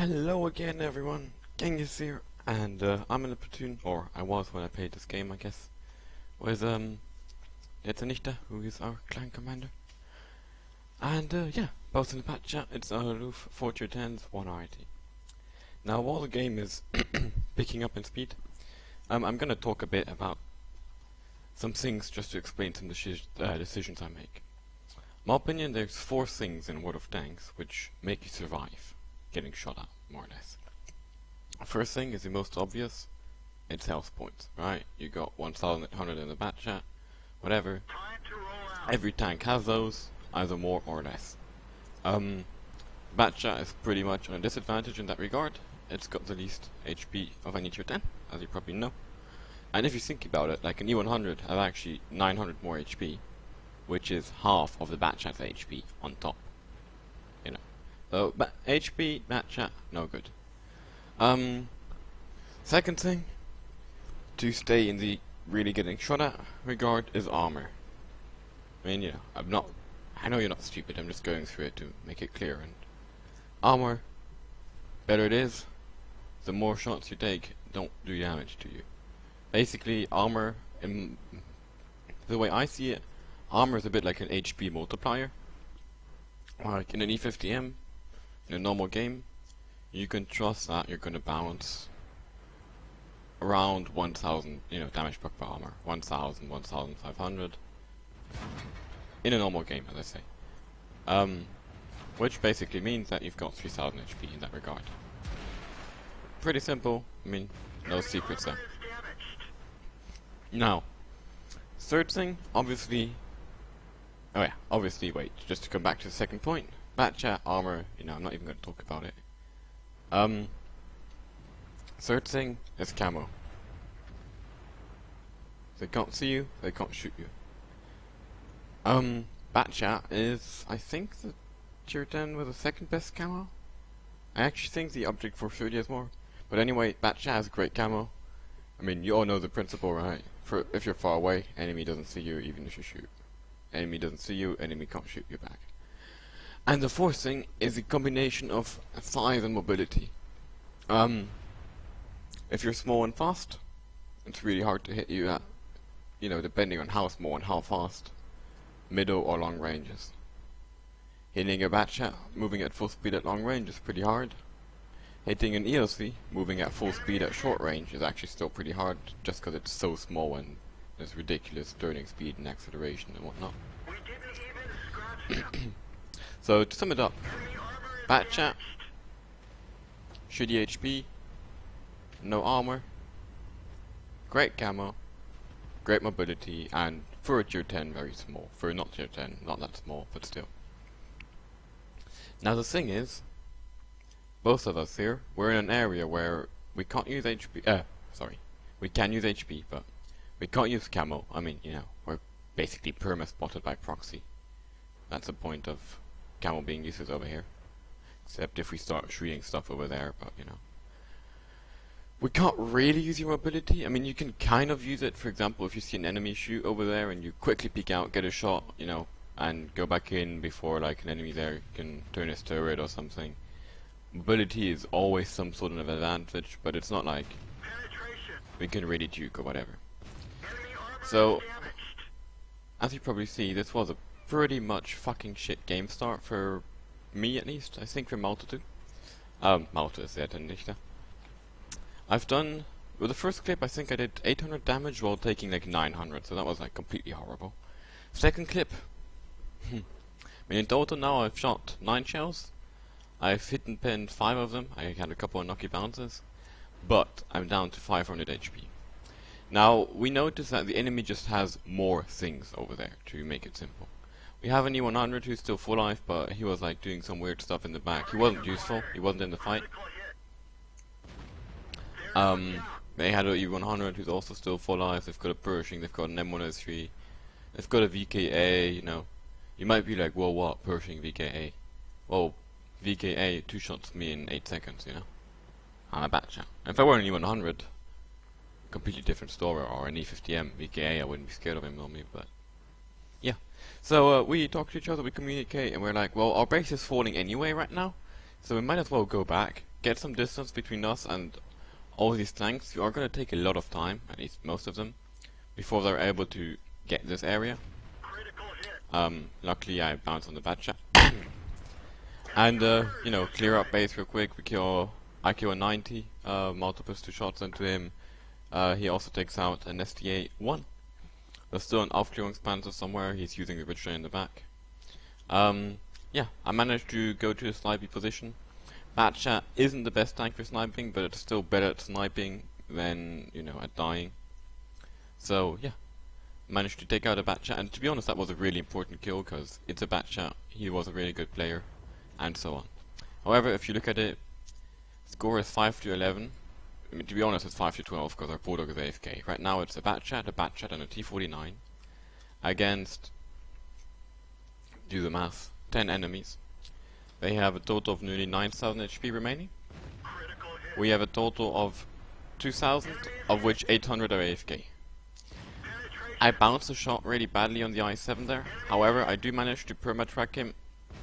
Hello again everyone, Genghis here, and I'm in a platoon, or I was when I played this game I guess, with Nichte, who is our clan commander. And yeah, both in the Batchat, it's a halluf-fight 10's 1 RT. Now while the game is picking up in speed, I'm gonna talk a bit about some things just to explain some decisions I make. In my opinion, there's 4 things in World of Tanks which make you survive getting shot at, more or less. First thing is the most obvious, it's health points, right? You got 1,800 in the Batchat, whatever. Every tank has those, either more or less. Batchat is pretty much on a disadvantage in that regard. It's got the least HP of any tier 10, as you probably know. And if you think about it, like an E100 has actually 900 more HP, which is half of the Batchat's HP on top. You know. So, HP, Batchat, no good. Second thing, to stay in the really getting shot at regard, is armor. I mean, you know, I know you're not stupid, I'm just going through it to make it clear. And armor, better it is, the more shots you take don't do damage to you. Basically, armor, in the way I see it, armor is a bit like an HP multiplier. Like in an E50M, in a normal game, you can trust that you're gonna bounce around 1,000, damage per armor. 1,000, 1,500. In a normal game, as I say. Which basically means that you've got 3,000 HP in that regard. Pretty simple, I mean, no secrets there. Now, third thing, obviously, wait, just to come back to the second point, Batchat, armor, I'm not even going to talk about it. Third thing is camo. They can't see you, they can't shoot you. Batchat is, I think, the tier 10 with the second best camo. I actually think the object 430 has more. But anyway, Batchat has great camo. I mean, you all know the principle, right? If you're far away, enemy doesn't see you even if you shoot. Enemy doesn't see you, enemy can't shoot you back. And the fourth thing is a combination of size and mobility. If you're small and fast, it's really hard to hit you at, depending on how small and how fast, middle or long ranges. Hitting a Batchat moving at full speed at long range is pretty hard. Hitting an EOC moving at full speed at short range is actually still pretty hard, just because it's so small and there's ridiculous turning speed and acceleration and whatnot. So to sum it up, Batchat, shitty HP, no armor, great camo, great mobility, and for a tier 10 very small. For not tier 10, not that small, but still. Now the thing is, both of us here, we're in an area where we can't use HP, we can use HP, but we can't use camo. I mean, we're basically perma-spotted by proxy. That's the point of camo being useless over here. Except if we start shooting stuff over there, but we can't really use your mobility. I mean, you can kind of use it, for example, if you see an enemy shoot over there and you quickly peek out, get a shot, and go back in before like an enemy there can turn his turret or something. Mobility is always some sort of advantage, but it's not like we can really juke or whatever. So, as you probably see, this was a pretty much fucking shit game start for me, at least. I think for Malta too. Malta is der Nichte. I've done, with the first clip I think I did 800 damage while taking like 900, so that was like completely horrible. Second clip, I mean in total now I've shot 9 shells. I've hit and pinned 5 of them. I had a couple of knocky bounces, but I'm down to 500 HP. Now we notice that the enemy just has more things over there, to make it simple. We have an E100 who's still full life, but he was like doing some weird stuff in the back. He wasn't useful, he wasn't in the fight. They had an E100 who's also still full life. They've got a Pershing, they've got an M103, they've got a VKA, You might be like, whoa, what, Pershing, VKA? Well, VKA 2 shots me in 8 seconds, I'm a Batchat. If I were an E100, completely different story, or an E50M, VKA, I wouldn't be scared of him normally, but yeah. So we talk to each other, we communicate, and we're like, well, our base is falling anyway right now, so we might as well go back, get some distance between us and all these tanks, you are going to take a lot of time, at least most of them, before they're able to get this area. Luckily I bounced on the Batchat. And, you know, clear up base real quick. I kill a 90, multiple 2 shots into him. He also takes out an STA-1. There's still an Aufklärungspanzer somewhere, he's using the Batchat in the back. Yeah, I managed to go to a sniping position. Batchat isn't the best tank for sniping, but it's still better at sniping than, you know, at dying. So, yeah, managed to take out a Batchat, and to be honest, that was a really important kill, because it's a Batchat, he was a really good player, and so on. However, if you look at it, score is 5-11. I mean, to be honest, it's 5-12, because our Bulldog is AFK. Right now, it's a Batchat, and a T-49 against, do the math, 10 enemies. They have a total of nearly 9,000 HP remaining. We have a total of 2,000, of which 800 are AFK. I bounced a shot really badly on the I-7 there. However, I do manage to perma-track him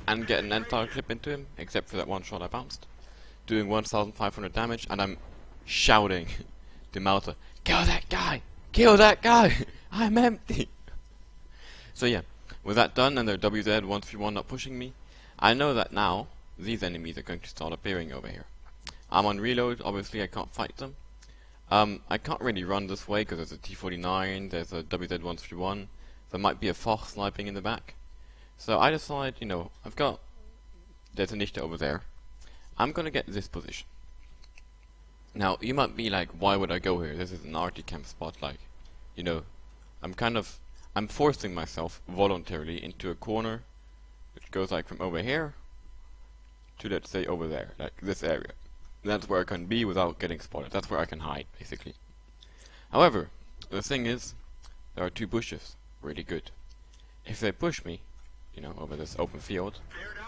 and get an entire clip into him, except for that one shot I bounced, doing 1,500 damage, and I'm shouting to Malta, "Kill that guy! Kill that guy! I'm empty!" So yeah, with that done and their WZ-131 not pushing me, I know that now these enemies are going to start appearing over here. I'm on reload, obviously I can't fight them. I can't really run this way because there's a T-49, there's a WZ-131, there might be a Foch sniping in the back. So I decide, you know, there's a Nichte over there. I'm gonna get this position. Now, you might be like, why would I go here? This is an RT camp spot, like, you know, I'm forcing myself voluntarily into a corner which goes like from over here to, let's say, over there, like this area. That's where I can be without getting spotted. That's where I can hide, basically. However, the thing is, there are 2 bushes. Really good. If they push me, you know, over this open field,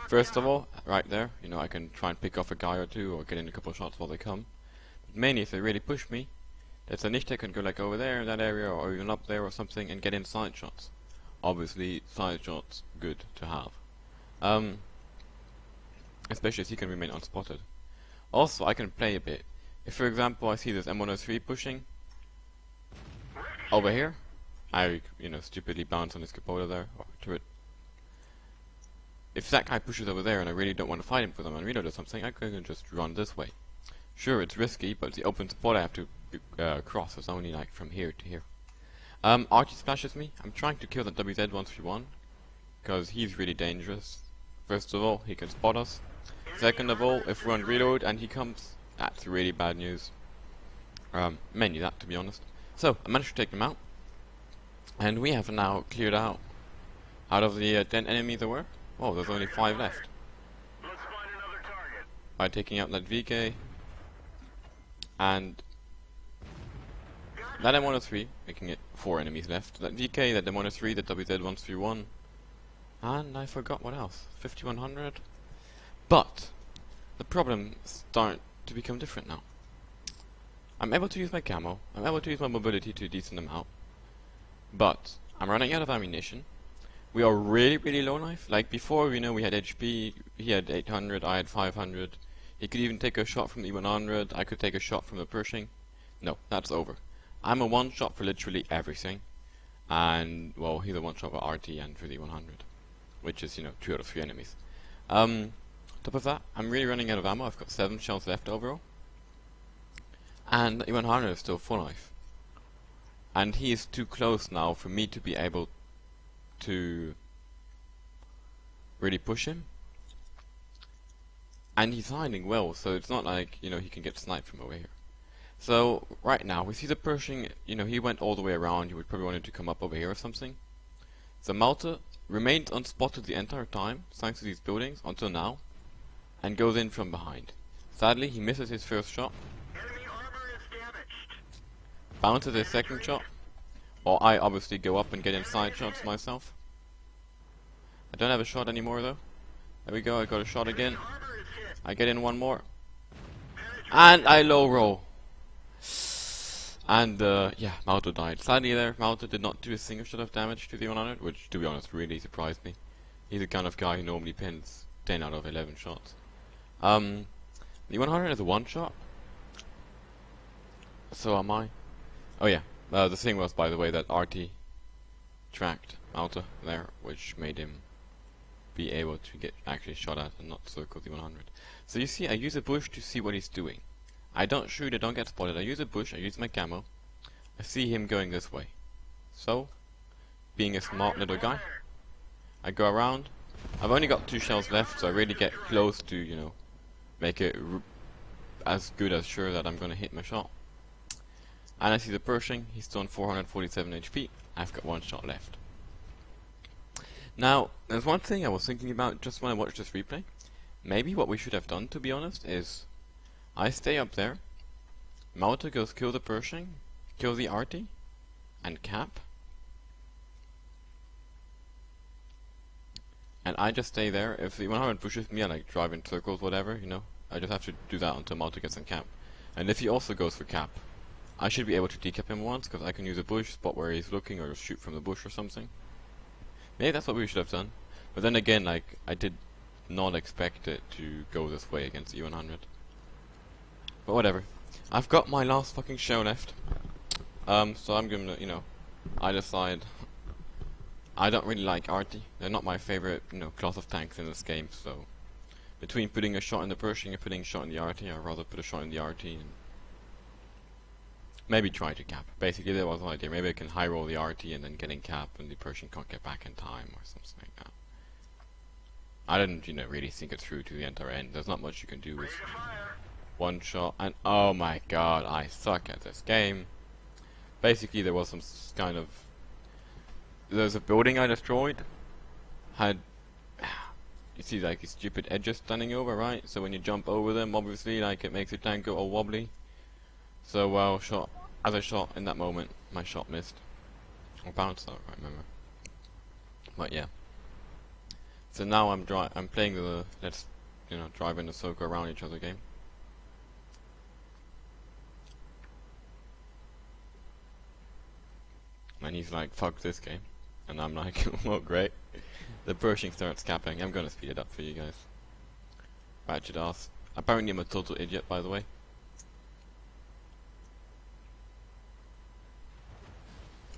first of all, right there, you know, I can try and pick off a guy or 2 or get in a couple of shots while they come. But mainly, if they really push me, that's a Nichte can go like over there in that area or even up there or something and get in side shots. Obviously, side shots, good to have. Especially as he can remain unspotted. Also, I can play a bit. If, for example, I see this M103 pushing over here, I, you know, stupidly bounce on his cupola there, or turret. If that guy pushes over there and I really don't want to fight him for them and reload or something, I can just run this way. Sure, it's risky, but it's the open spot I have to cross. It's only like from here to here. Archie splashes me. I'm trying to kill that WZ-131 because he's really dangerous. First of all, he can spot us. Second of all, if we're on reload and he comes, that's really bad news. Mainly that, to be honest. So, I managed to take them out. And we have now cleared out of the 10 enemies there were. Oh, there's only 5 left. Let's find another target. By taking out that VK and that M103, making it 4 enemies left. That VK, that M103, that WZ-131, and I forgot what else. 5100. But the problems start to become different now. I'm able to use my camo, I'm able to use my mobility to a decent amount, but I'm running out of ammunition. We are really low knife. Like before, you know, we had HP, he had 800, I had 500. He could even take a shot from the E100, I could take a shot from the Pershing. No, that's over. I'm a one shot for literally everything. And, well, he's a one shot for RT and for the 100. Which is, you know, 2 out of 3 enemies. Top of that, I'm really running out of ammo. I've got 7 shells left overall. And the E100 is still full life. And he is too close now for me to be able to really push him. And he's hiding well, so it's not like, you know, he can get sniped from over here. So, right now, we see the Pershing, you know, he went all the way around. He would probably wanted to come up over here or something. So Malta remained unspotted the entire time, thanks to these buildings, until now, and goes in from behind. Sadly, he misses his first shot, Enemy armor is damaged. bounces his second shot, or I obviously go up and get inside shots myself. I don't have a shot anymore though. There we go, I got a shot again. Armor is hit. I get in one more. And I low roll. And yeah, Malta died. Sadly there, Malta did not do a single shot of damage to the 100, which to be honest really surprised me. He's the kind of guy who normally pins 10 out of 11 shots. The 100 is a one shot. So am I. Oh yeah. The thing was, by the way, that RT tracked Malta there, which made him be able to get actually shot at and not circle the 100. So you see, I use a bush to see what he's doing. I don't shoot, I don't get spotted. I use a bush, I use my camo. I see him going this way. So, being a smart little guy, I go around. I've only got 2 shells left, so I really get close to, you know, make it as good as sure that I'm gonna hit my shot. And I see the Pershing, he's still on 447 HP. I've got 1 shot left. Now, there's one thing I was thinking about just when I watched this replay. Maybe what we should have done, to be honest, is I stay up there, Malta goes kill the Pershing, kill the RT, and cap. And I just stay there. If the 100 pushes me, I like drive in circles, whatever, you know. I just have to do that until Malta gets in cap. And if he also goes for cap, I should be able to decap him once, because I can use a bush, spot where he's looking, or just shoot from the bush or something. Maybe that's what we should have done. But then again, like, I did not expect it to go this way against E100. But whatever. I've got my last fucking show left. So I'm gonna, you know, I decide I don't really like RT. They're not my favorite, you know, class of tanks in this game, so between putting a shot in the Pershing and putting a shot in the RT, I'd rather put a shot in the RT and maybe try to cap. Basically, that was the idea. Maybe I can high roll the RT and then get in cap and the Pershing can't get back in time or something like that. I didn't, you know, really think it through to the entire end. There's not much you can do with one shot, and oh my god, I suck at this game. Basically, there was some kind of... There's a building I destroyed. Had... You see, like, these stupid edges standing over, right? So when you jump over them, obviously, like, it makes your tank go all wobbly. So, well, as I shot in that moment, my shot missed. Or bounced out, I remember. But yeah. So now I'm playing the let's, you know, drive in a circle around each other game. And he's like, fuck this game. And I'm like, well, great. The Pershing starts capping. I'm gonna speed it up for you guys. Batchat ass. Apparently I'm a total idiot, by the way.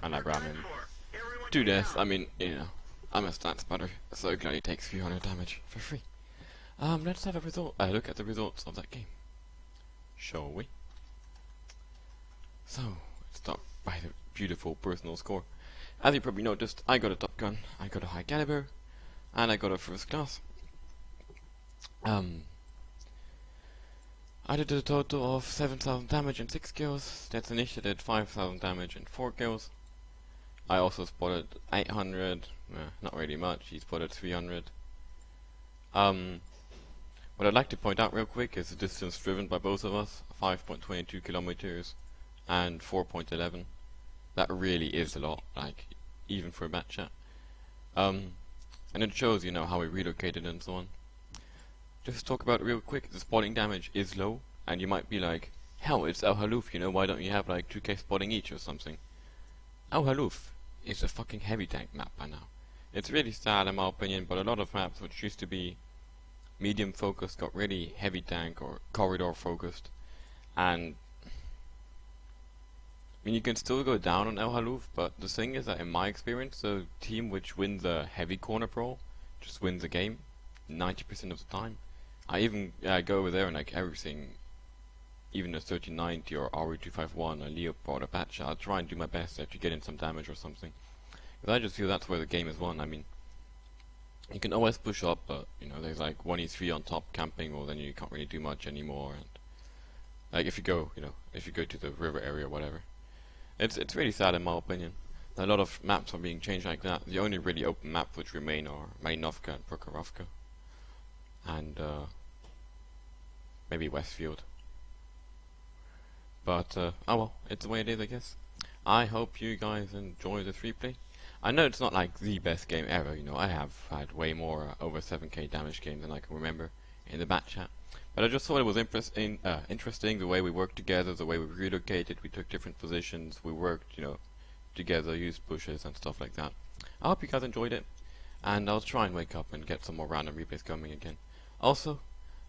And I ram him to death. I mean, you know, I'm a stat spotter, so glad he takes 300 damage for free. Let's have a look at the results of that game, shall we? So, let's start by the beautiful personal score. As you probably noticed, I got a top gun, I got a high caliber, and I got a first class. I did a total of 7,000 damage and 6 kills. That's Initiative did 5,000 damage and 4 kills. I also spotted 800, not really much, he spotted 300. What I'd like to point out real quick is the distance driven by both of us, 5.22 kilometers and 4.11. That really is a lot, like, even for a Batchat. And it shows, you know, how we relocated and so on. Just to talk about it real quick, the spotting damage is low, and you might be like, hell, it's El Halluf, you know, why don't you have like 2k spotting each or something? El Halluf is a fucking heavy tank map by now. It's really sad in my opinion, but a lot of maps which used to be medium focused got really heavy tank or corridor focused, and I mean, you can still go down on El Halluf, but the thing is that in my experience, the team which wins a heavy corner brawl just wins the game 90% of the time. I even go over there and like everything, even a 1390 or RE251, a Leopard, a Batchat, I'll try and do my best to get in some damage or something. Because I just feel that's where the game is won. I mean, you can always push up, but you know, there's like 1e3 on top camping, or then you can't really do much anymore. And like if you go, you know, if you go to the river area or whatever, it's really sad in my opinion. A lot of maps are being changed like that. The only really open maps which remain are Malinovka and Prokhorovka, and maybe Westfield. But oh well, it's the way it is, I guess. I hope you guys enjoy this replay. I know it's not like the best game ever, you know, I have had way more over 7k damage games than I can remember in the Batchat. But I just thought it was interesting the way we worked together, the way we relocated, we took different positions, we worked, you know, together, used bushes and stuff like that. I hope you guys enjoyed it, and I'll try and wake up and get some more random replays coming again. Also,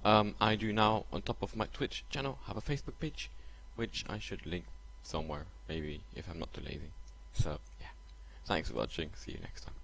I do now, on top of my Twitch channel, have a Facebook page, which I should link somewhere, maybe if I'm not too lazy. So yeah, thanks for watching. See you next time.